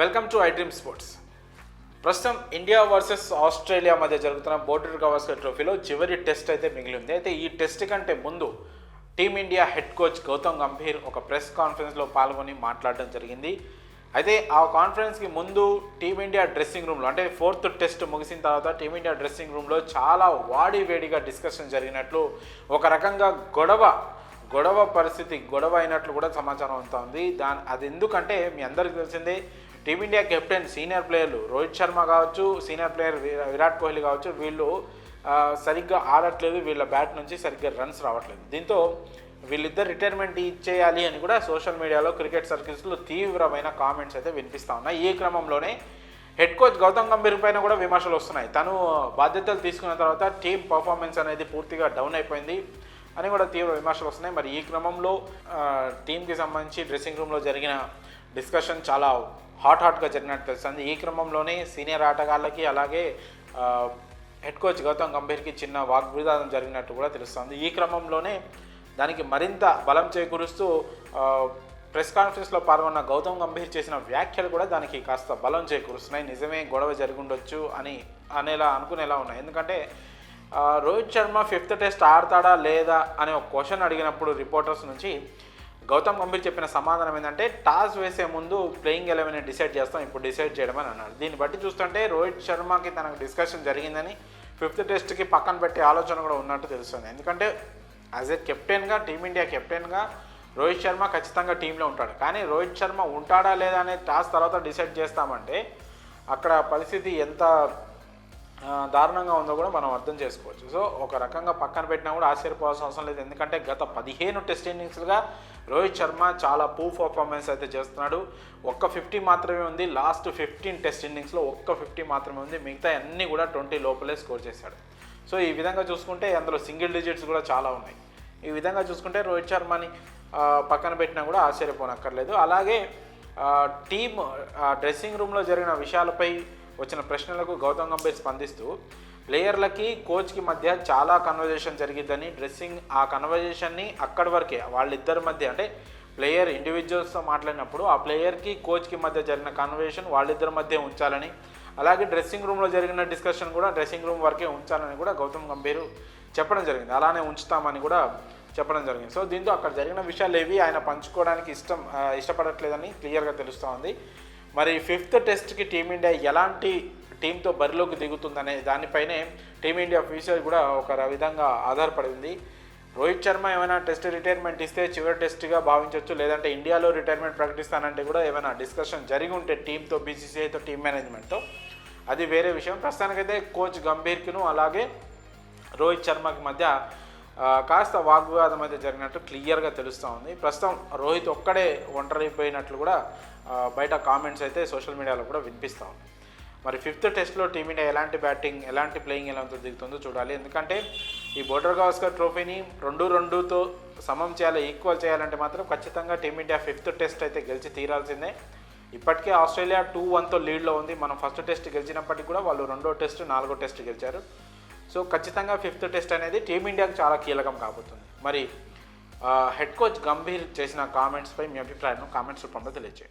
Welcome to I dream sports. ప్రస్తుతం India versus Australia మధ్య జరుగుతున్న బోర్డర్ గవాస్కర్ ట్రోఫీలో చివరి టెస్ట్ అయితే మిగిలింది. అయితే ఈ టెస్ట్ కంటే ముందు team India head coach Gautam Gambhir ఒక ప్రెస్ కాన్ఫరెన్స్లో పాల్గొని మాట్లాడడం జరిగింది. అయితే ఆ కాన్ఫరెన్స్కి ముందు టీమిండియా డ్రెస్సింగ్ రూమ్లో, అంటే ఫోర్త్ టెస్ట్ ముగిసిన తర్వాత టీమిండియా డ్రెస్సింగ్ రూమ్లో చాలా వాడివేడిగా డిస్కషన్ జరిగినట్లు, ఒక రకంగా గొడవ పరిస్థితి అయినట్లు కూడా సమాచారం అవుతా ఉంది. అది ఎందుకంటే మీ అందరికీ తెలిసిందే, టీమిండియా కెప్టెన్ సీనియర్ ప్లేయర్లు రోహిత్ శర్మ కావచ్చు, సీనియర్ ప్లేయర్ విరాట్ కోహ్లీ కావచ్చు, వీళ్ళు సరిగ్గా ఆడట్లేదు, వీళ్ళ బ్యాట్ నుంచి సరిగ్గా రన్స్ రావట్లేదు. దీంతో వీళ్ళిద్దరు రిటైర్మెంట్ ఇచ్చేయాలి అని కూడా సోషల్ మీడియాలో క్రికెట్ సర్కిల్స్లో తీవ్రమైన కామెంట్స్ అయితే వినిపిస్తూ ఉన్నాయి. ఈ క్రమంలోనే హెడ్ కోచ్ గౌతమ్ గంభీర్ పైన కూడా విమర్శలు వస్తున్నాయి. తను బాధ్యతలు తీసుకున్న తర్వాత టీం పర్ఫార్మెన్స్ అనేది పూర్తిగా డౌన్ అయిపోయింది అని కూడా తీవ్ర విమర్శలు వస్తున్నాయి. మరి ఈ క్రమంలో టీంకి సంబంధించి డ్రెస్సింగ్ రూమ్లో జరిగిన డిస్కషన్ చాలా హాట్గా జరిగినట్టు తెలుస్తుంది. ఈ క్రమంలోనే సీనియర్ ఆటగాళ్ళకి అలాగే హెడ్ కోచ్ గౌతమ్ గంభీర్కి చిన్న వాగ్వివాదం జరిగినట్టు కూడా తెలుస్తుంది. ఈ క్రమంలోనే దానికి మరింత బలం చేకూరుస్తూ ప్రెస్ కాన్ఫరెన్స్లో పాల్గొన్న గౌతమ్ గంభీర్ చేసిన వ్యాఖ్యలు కూడా దానికి కాస్త బలం చేకూరుస్తున్నాయి. నిజమే గొడవ జరిగి ఉండొచ్చు అని అనుకునేలా ఉన్నాయి. ఎందుకంటే రోహిత్ శర్మ ఫిఫ్త్ టెస్ట్ ఆడతాడా లేదా అనే ఒక క్వశ్చన్ అడిగినప్పుడు రిపోర్టర్స్ నుంచి గౌతమ్ గంభీర్ చెప్పిన సమాధానం ఏంటంటే, టాస్ వేసే ముందు ప్లేయింగ్ 11 డిసైడ్ చేస్తాం, ఇప్పుడు డిసైడ్ చేయడం అని అన్నాడు. దీన్ని బట్టి చూస్తుంటే రోహిత్ శర్మకి తనకు డిస్కషన్ జరిగిందని, ఫిఫ్త్ టెస్ట్కి పక్కన పెట్టే ఆలోచన కూడా ఉన్నట్టు తెలుస్తుంది. ఎందుకంటే యాజ్ ఏ కెప్టెన్గా, టీమిండియా కెప్టెన్గా రోహిత్ శర్మ ఖచ్చితంగా టీంలో ఉంటాడు. కానీ రోహిత్ శర్మ ఉంటాడా లేదా అనే టాస్ తర్వాత డిసైడ్ చేస్తామంటే అక్కడ పరిస్థితి ఎంత దారుణంగా ఉందో కూడా మనం అర్థం చేసుకోవచ్చు. సో ఒక రకంగా పక్కన పెట్టినా కూడా ఆశ్చర్యపోవాల్సిన అవసరం లేదు. ఎందుకంటే గత 15 టెస్ట్ ఇన్నింగ్స్లుగా రోహిత్ శర్మ చాలా పర్ఫార్మెన్స్ అయితే చేస్తున్నాడు. ఒక్క 50 మాత్రమే ఉంది. లాస్ట్ 15 టెస్ట్ ఇన్నింగ్స్లో ఒక్క 50 మాత్రమే ఉంది. మిగతా అన్నీ కూడా 20 లోపలే స్కోర్ చేశాడు. సో ఈ విధంగా చూసుకుంటే అందులో సింగిల్ డిజిట్స్ కూడా చాలా ఉన్నాయి. ఈ విధంగా చూసుకుంటే రోహిత్ శర్మని పక్కన పెట్టినా కూడా ఆశ్చర్యపోనక్కర్లేదు. అలాగే టీమ్ డ్రెస్సింగ్ రూమ్లో జరిగిన విషయాలపై వచ్చిన ప్రశ్నలకు గౌతమ్ గంభీర్ స్పందిస్తూ, ప్లేయర్లకి కోచ్కి మధ్య చాలా కన్వర్జేషన్ జరిగిద్దని, ఆ కన్వర్జేషన్ని అక్కడి వరకే వాళ్ళిద్దరి మధ్య, అంటే ప్లేయర్ ఇండివిజువల్స్తో మాట్లాడినప్పుడు ఆ ప్లేయర్కి కోచ్కి మధ్య జరిగిన కన్వర్జేషన్ వాళ్ళిద్దరి మధ్య ఉంచాలని, అలాగే డ్రెస్సింగ్ రూమ్లో జరిగిన డిస్కషన్ కూడా డ్రెస్సింగ్ రూమ్ వరకే ఉంచాలని కూడా గౌతమ్ గంభీర్ చెప్పడం జరిగింది. అలానే ఉంచుతామని కూడా చెప్పడం జరిగింది. సో దీంతో అక్కడ జరిగిన విషయాలు ఏవి ఆయన పంచుకోవడానికి ఇష్టపడట్లేదని క్లియర్గా తెలుస్తూ ఉంది. మరి ఫిఫ్త్ టెస్ట్కి టీమిండియా ఎలాంటి టీంతో బరిలోకి దిగుతుందనే దానిపైనే టీమిండియా ఫ్యూచర్ కూడా ఒక విధంగా ఆధారపడింది. రోహిత్ శర్మ ఏమైనా టెస్ట్ రిటైర్మెంట్ ఇస్తే చివరి టెస్ట్గా భావించవచ్చు, లేదంటే ఇండియాలో రిటైర్మెంట్ ప్రకటిస్తానంటే కూడా ఏమైనా డిస్కషన్ జరిగి ఉంటే టీంతో, బీసీసీఐతో, టీం మేనేజ్మెంట్తో, అది వేరే విషయం. ప్రస్తుతానికైతే కోచ్ గంభీర్కిను అలాగే రోహిత్ శర్మకి మధ్య కాస్త వాగ్వివాదం అయితే జరిగినట్టు క్లియర్గా తెలుస్తూ ఉంది. ప్రస్తుతం రోహిత్ ఒక్కడే ఒంటరైపోయినట్లు కూడా బయట కామెంట్స్ అయితే సోషల్ మీడియాలో కూడా వినిపిస్తూ ఉంది. మరి ఫిఫ్త్ టెస్ట్లో టీమిండియా ఎలాంటి బ్యాటింగ్, ఎలాంటి ప్లేయింగ్ ఎలా దిగుతుందో చూడాలి. ఎందుకంటే ఈ బోర్డర్ గవాస్కర్ ట్రోఫీని 2-2తో సమం చేయాలి, ఈక్వల్ చేయాలంటే మాత్రం ఖచ్చితంగా టీమిండియా ఫిఫ్త్ టెస్ట్ అయితే గెలిచి తీరాల్సిందే. ఇప్పటికే ఆస్ట్రేలియా 2-1తో లీడ్లో ఉంది. మనం ఫస్ట్ టెస్ట్ గెలిచినప్పటికీ కూడా వాళ్ళు 2వ టెస్ట్, 4వ టెస్ట్ గెలిచారు. సో ఖచ్చితంగా ఫిఫ్త్ టెస్ట్ అనేది టీమిండియాకు చాలా కీలకం కాబోతుంది. మరి హెడ్ కోచ్ గంభీర్ చేసిన కామెంట్స్పై మీ అభిప్రాయాన్ని కామెంట్స్ రూపంలో తెలియజేయండి.